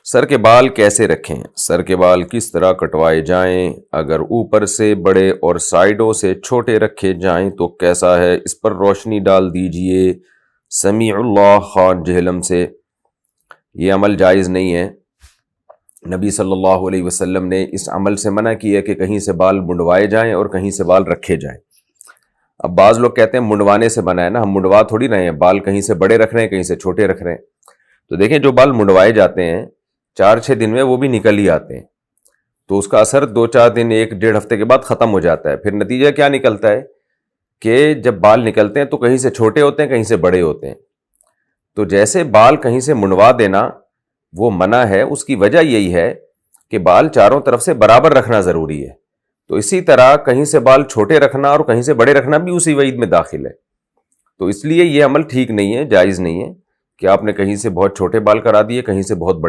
سر کے بال کیسے رکھیں؟ سر کے بال کس طرح کٹوائے جائیں؟ اگر اوپر سے بڑے اور سائیڈوں سے چھوٹے رکھے جائیں تو کیسا ہے؟ اس پر روشنی ڈال دیجئے۔ سمیع اللہ خان جہلم سے۔ یہ عمل جائز نہیں ہے۔ نبی صلی اللہ علیہ وسلم نے اس عمل سے منع کیا کہ کہیں سے بال منڈوائے جائیں اور کہیں سے بال رکھے جائیں۔ اب بعض لوگ کہتے ہیں منڈوانے سے منع ہے نا، ہم منڈوا تھوڑی رہے ہیں، بال کہیں سے بڑے رکھ رہے ہیں کہیں سے چھوٹے رکھ رہے ہیں۔ تو دیکھیں جو بال منڈوائے جاتے ہیں 4-6 دن میں وہ بھی نکل ہی آتے ہیں، تو اس کا اثر 2-4 دن 1-1.5 ہفتے کے بعد ختم ہو جاتا ہے۔ پھر نتیجہ کیا نکلتا ہے کہ جب بال نکلتے ہیں تو کہیں سے چھوٹے ہوتے ہیں کہیں سے بڑے ہوتے ہیں۔ تو جیسے بال کہیں سے منڈوا دینا وہ منع ہے، اس کی وجہ یہی ہے کہ بال چاروں طرف سے برابر رکھنا ضروری ہے۔ تو اسی طرح کہیں سے بال چھوٹے رکھنا اور کہیں سے بڑے رکھنا بھی اسی وعید میں داخل ہے۔ تو اس لیے یہ عمل ٹھیک نہیں ہے، جائز نہیں ہے کہ آپ نے کہیں سے بہت چھوٹے بال کرا دیے کہیں سے بہت بڑے